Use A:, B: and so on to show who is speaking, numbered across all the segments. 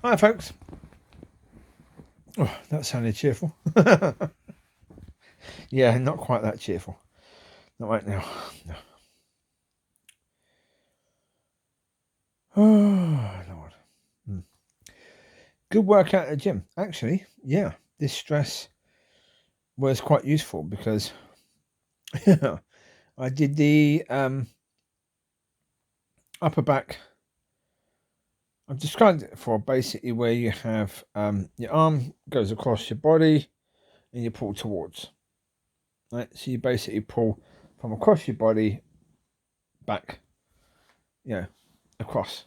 A: Hi, folks. Oh, that sounded cheerful. Yeah, not quite that cheerful. Not right now. No. Oh, Lord. Good workout at the gym. Actually, yeah, this stress was quite useful because I did the upper back. I've described it for basically where you have your arm goes across your body and you pull towards. Right, so you basically pull from across your body back, across.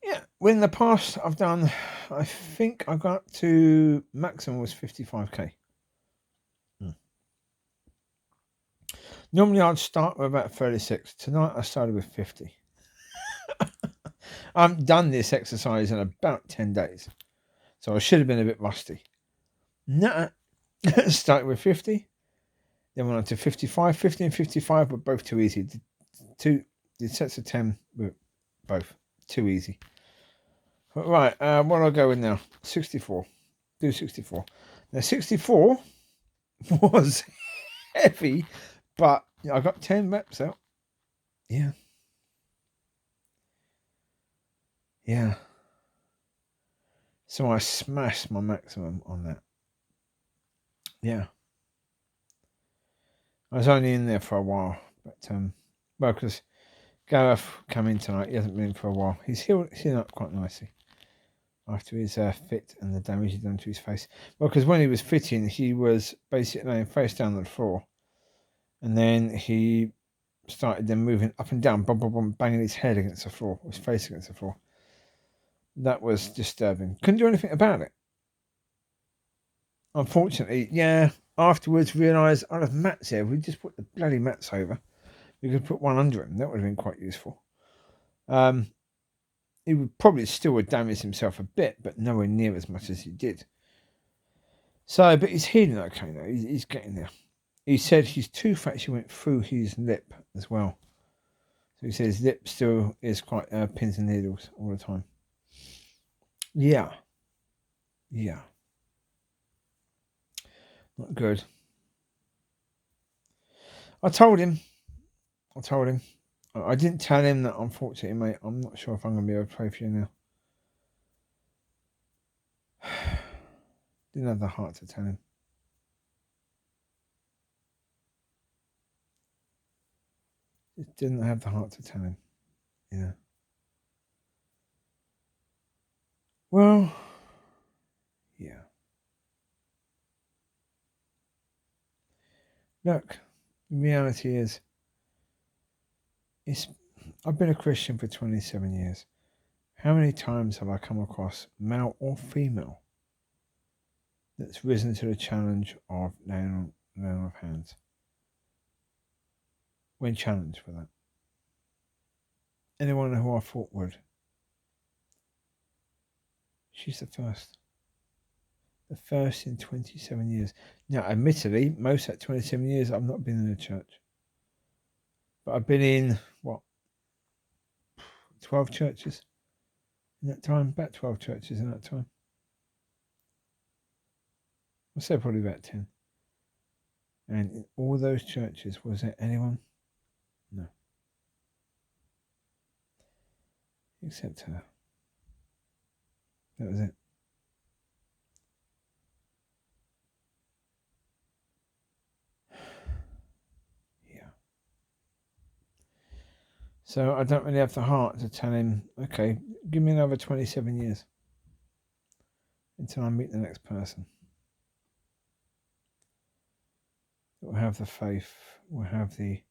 A: Yeah, well, in the past I've done, I think I got up to maximum was 55k. Normally I'd start with about 36. Tonight I started with 50. I haven't done this exercise in about 10 days, so I should have been a bit rusty. Nah, started with 50, then went on to 55. 50 and 55 were both too easy. The sets of 10 were both too easy. Right, what do I go with now? 64. Do 64. Now 64 was heavy, but I got 10 reps out. Yeah. So I smashed my maximum on that. Yeah. I was only in there for a while, but because Gareth came in tonight, he hasn't been in for a while. He's healed up quite nicely after his fit and the damage he'd done to his face. Well, because when he was fitting, he was basically laying face down on the floor, and then he started then moving up and down, banging his head against the floor, his face against the floor. That was disturbing. Couldn't do anything about it. Unfortunately, yeah. Afterwards, realised I'd have mats here. We just put the bloody mats over. We could put one under him. That would have been quite useful. He would probably still have damaged himself a bit, but nowhere near as much as he did. So, but he's healing okay now. He's getting there. He said his tooth actually went through his lip as well. So he said his lip still is quite pins and needles all the time. Yeah. Not good. I told him. I didn't tell him that, unfortunately, mate. I'm not sure if I'm going to be able to play for you now. Didn't have the heart to tell him. Just didn't have the heart to tell him. Yeah. Well, yeah. Look, the reality is, I've been a Christian for 27 years. How many times have I come across, male or female, that's risen to the challenge of laying on of hands? When challenged for that. Anyone who I thought would. She's the first. The first in 27 years. Now, admittedly, most of that 27 years, I've not been in a church. But I've been in, 12 churches in that time? About 12 churches in that time. I'd say probably about 10. And in all those churches, was there anyone? No. Except her. That was it. Yeah. So I don't really have the heart to tell him, okay, give me another 27 years until I meet the next person. We'll have the faith, we'll have the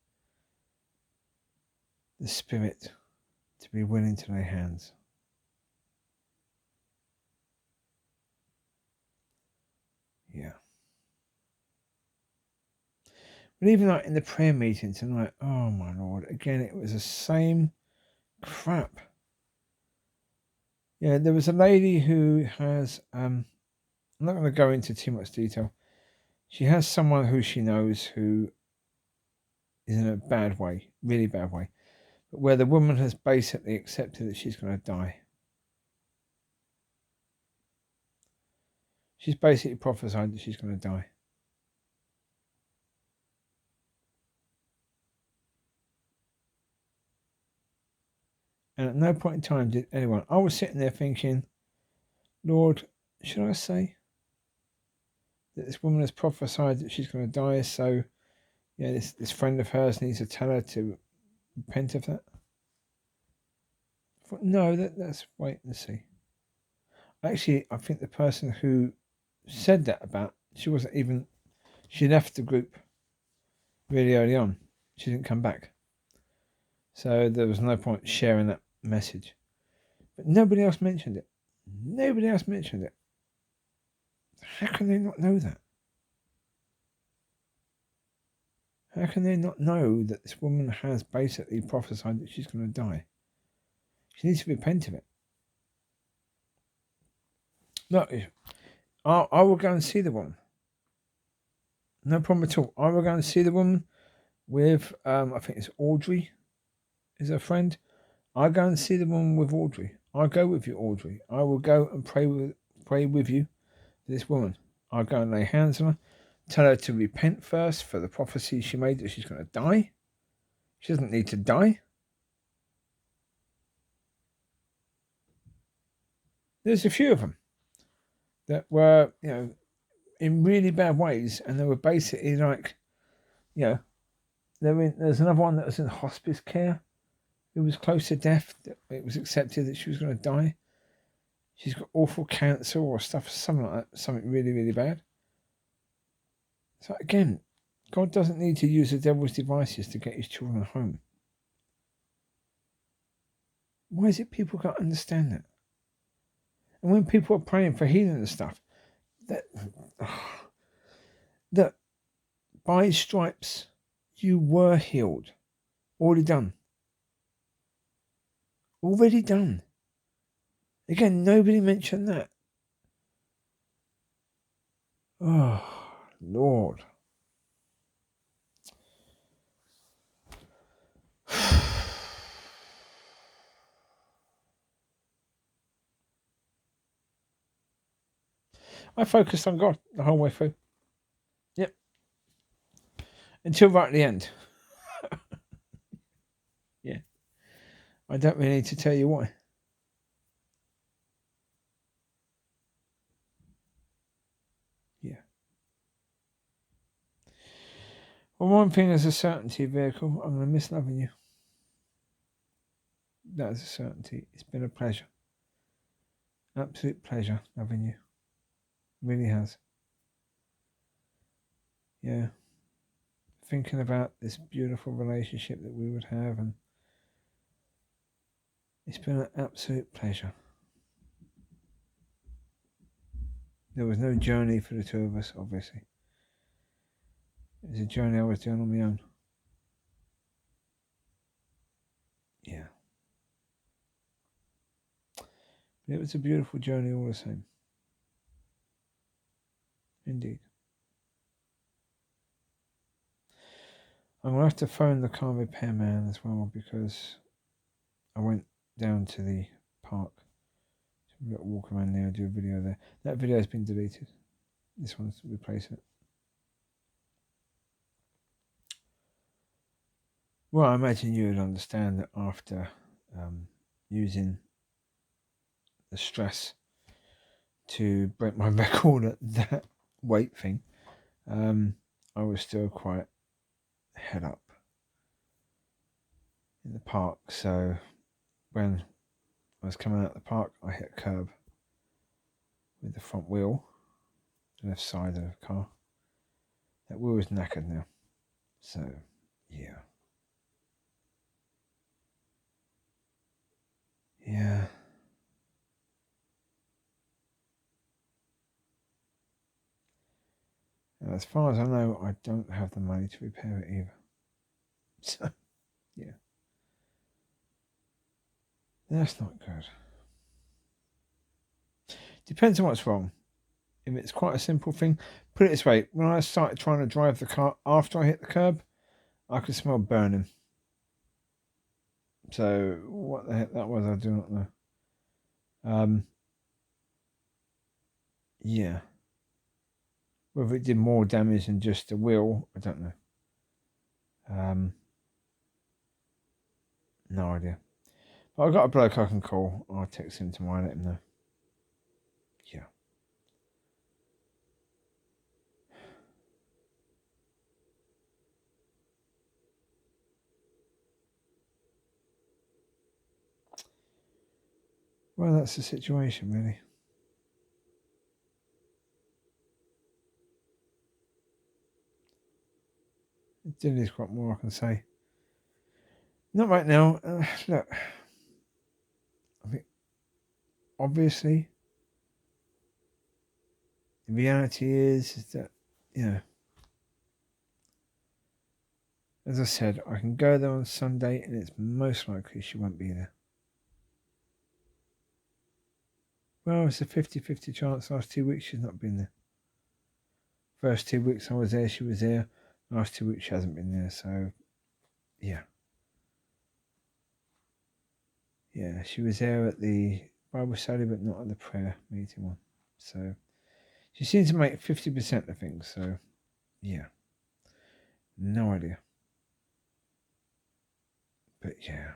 A: spirit to be willing to lay hands. Yeah. But even like in the prayer meeting tonight, oh my Lord, again, it was the same crap. Yeah, there was a lady who has, I'm not going to go into too much detail. She has someone who she knows who is in a bad way, really bad way, but where the woman has basically accepted that she's going to die. She's basically prophesied that she's going to die. And at no point in time did anyone. I was sitting there thinking, Lord, should I say that this woman has prophesied that she's going to die? So, yeah, this friend of hers needs to tell her to repent of that. I thought, no, let's wait and see. Actually, I think the person who said that about, she left the group really early on. She didn't come back. So there was no point sharing that message. But nobody else mentioned it. Nobody else mentioned it. How can they not know that? How can they not know that this woman has basically prophesied that she's going to die? She needs to repent of it. Look, I will go and see the woman. No problem at all. I will go and see the woman with, I think it's Audrey is her friend. I'll go and see the woman with Audrey. I'll go with you, Audrey. I will go and pray with you for this woman. I'll go and lay hands on her. Tell her to repent first for the prophecy she made that she's going to die. She doesn't need to die. There's a few of them that were, in really bad ways, and they were basically like, there's another one that was in hospice care who was close to death. It was accepted that she was going to die. She's got awful cancer or stuff, something like that, something really, really bad. So again, God doesn't need to use the devil's devices to get his children home. Why is it people can't understand that? And when people are praying for healing and stuff, that by his stripes you were healed. Already done. Already done. Again, nobody mentioned that. Oh, Lord. I focused on God the whole way through. Yep. Until right at the end. Yeah. I don't really need to tell you why. Yeah. Well, one thing is a certainty, vehicle. I'm going to miss loving you. That is a certainty. It's been a pleasure. Absolute pleasure loving you. Really has. Yeah. Thinking about this beautiful relationship that we would have, and it's been an absolute pleasure. There was no journey for the two of us, obviously. It was a journey I was doing on my own. Yeah. But it was a beautiful journey all the same. Indeed. I'm going to have to phone the car repairman as well, because I went down to the park to walk around there and do a video there. That video has been deleted. This one's to replace it. Well, I imagine you would understand that after using the stress to break my record at that weight thing, I was still quite head up in the park. So when I was coming out of the park, I hit a curb with the front wheel, the left side of the car. That wheel is knackered now. So, yeah. Yeah. And as far as I know, I don't have the money to repair it either. So, yeah. That's not good. Depends on what's wrong. If it's quite a simple thing, put it this way. When I started trying to drive the car after I hit the curb, I could smell burning. So, what the heck that was, I do not know. Yeah. Whether it did more damage than just the wheel, I don't know. No idea. But I've got a bloke I can call. I'll text him tomorrow and let him know. Yeah. Well, that's the situation, really. There's quite more I can say. Not right now. Look, I think obviously the reality is that, you know, as I said, I can go there on Sunday and it's most likely she won't be there. Well, it's a 50-50 chance. Last 2 weeks she's not been there. First 2 weeks I was there, she was there. Last 2 weeks she hasn't been there, so yeah. Yeah, she was there at the Bible study, but not at the prayer meeting one. So she seems to make 50% of things, so yeah. No idea. But yeah.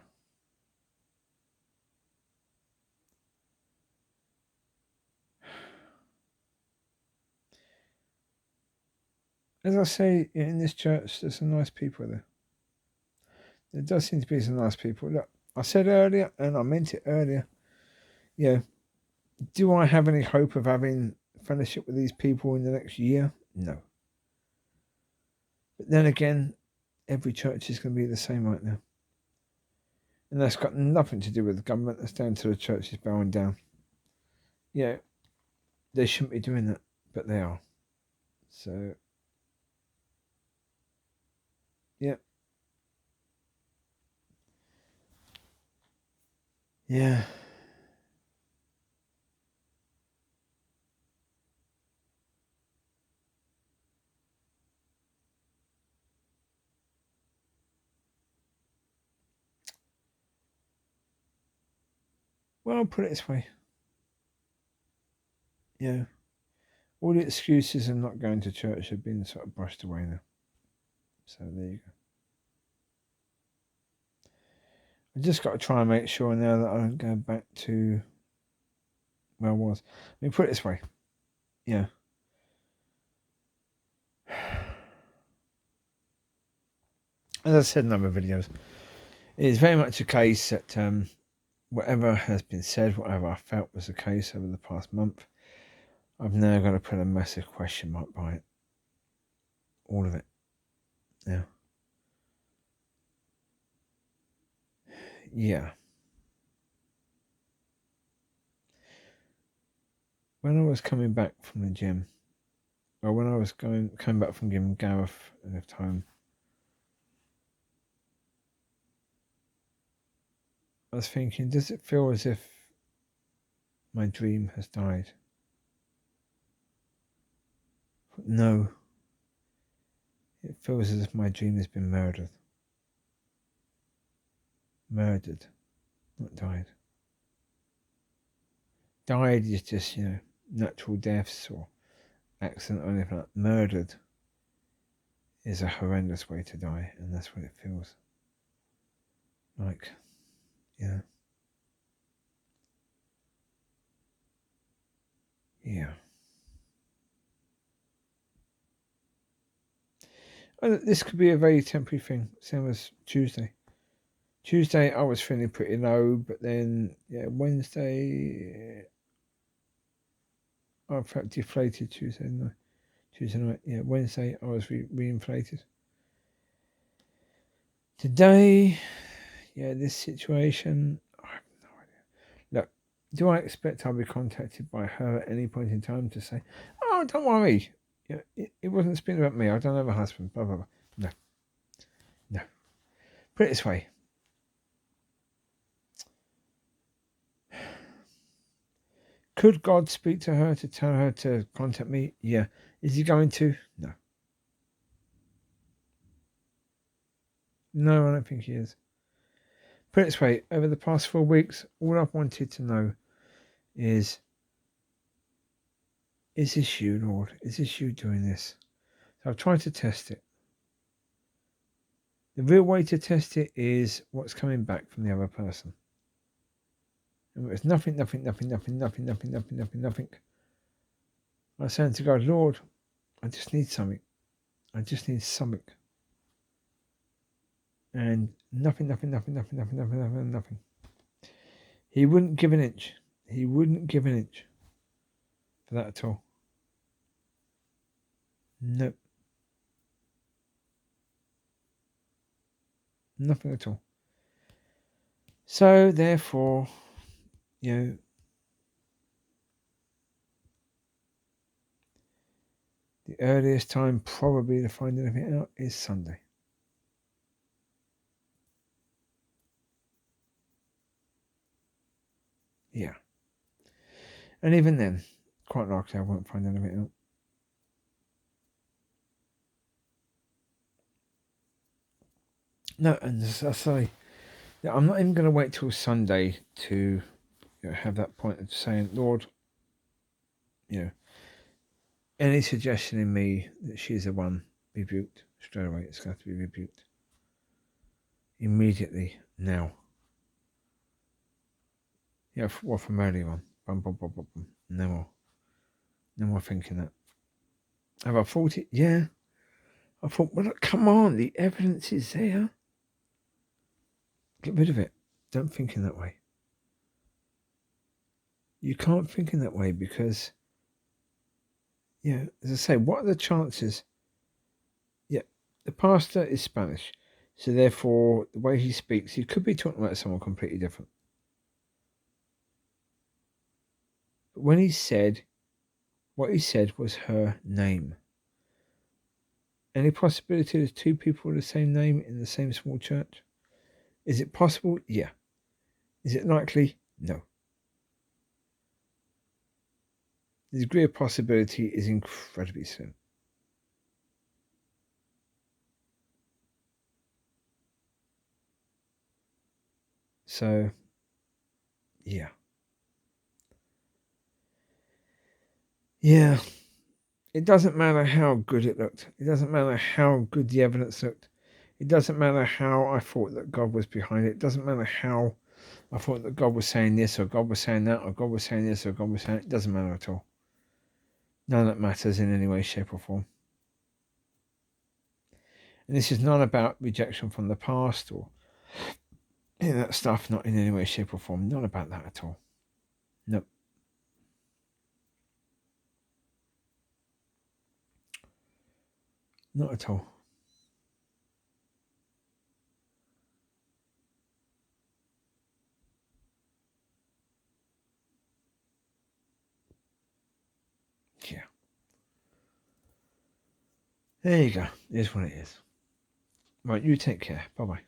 A: As I say, in this church, there's some nice people there. There does seem to be some nice people. Look, I said earlier, and I meant it earlier, do I have any hope of having fellowship with these people in the next year? No. But then again, every church is going to be the same right now. And that's got nothing to do with the government. That's down to the churches bowing down. Yeah, they shouldn't be doing that, but they are. So, yeah. Yeah. Well, I'll put it this way. Yeah. All the excuses of not going to church have been sort of brushed away now. So there you go. I just got to try and make sure now that I don't go back to where I was. I mean, put it this way. Yeah. As I said in other videos, it is very much a case that whatever has been said, whatever I felt was the case over the past month, I've now got to put a massive question mark by it. All of it. Yeah. Yeah. When I was coming back from the gym, or when I was coming back from giving Gareth enough time, I was thinking, does it feel as if my dream has died? No. It feels as if my dream has been murdered. Murdered, not died. Died is just, natural deaths or accident or anything like that. Murdered is a horrendous way to die, and that's what it feels like. Yeah. Yeah. This could be a very temporary thing, same as Tuesday. Tuesday I was feeling pretty low, but then Wednesday I felt deflated. Tuesday night. Yeah, Wednesday I was reinflated. Today, this situation, I have no idea. Look, do I expect I'll be contacted by her at any point in time to say, "Oh, don't worry, it wasn't speaking about me. I don't have a husband." Blah blah blah. No. Put it this way. Could God speak to her to tell her to contact me? Yeah. Is he going to? No. No, I don't think he is. Put it this way, over the past 4 weeks, all I've wanted to know is, Is this you, Lord? Is this you doing this? So I've tried to test it. The real way to test it is what's coming back from the other person. And it's nothing. I was saying to God, Lord, I just need something. I just need something. And nothing. He wouldn't give an inch. He wouldn't give an inch for that at all. Nope. Nothing at all. So therefore, the earliest time probably to find anything out is Sunday. Yeah. And even then, quite likely I won't find anything out. No, and as I say, I'm not even going to wait till Sunday to have that point of saying, Lord, any suggestion in me that she's the one, rebuked straight away. It's got to be rebuked immediately now. Yeah, from earlier on. No more thinking that. Have I thought it? Yeah. I thought, well, come on, the evidence is there. Get rid of it. Don't think in that way. You can't think in that way because, as I say, what are the chances? Yeah, the pastor is Spanish. So therefore, the way he speaks, he could be talking about someone completely different. But when he said, what he said was her name. Any possibility there's two people with the same name in the same small church? Is it possible? Yeah. Is it likely? No. The degree of possibility is incredibly slim. So, yeah. Yeah. It doesn't matter how good it looked. It doesn't matter how good the evidence looked. It doesn't matter how I thought that God was behind it. It doesn't matter how I thought that God was saying this or God was saying that or God was saying this or God was saying it. It doesn't matter at all. None of that matters in any way, shape or form. And this is not about rejection from the past or any of that stuff, not in any way, shape or form. Not about that at all. Nope. Not at all. Yeah. There you go. It is what it is. Right, you take care. Bye-bye.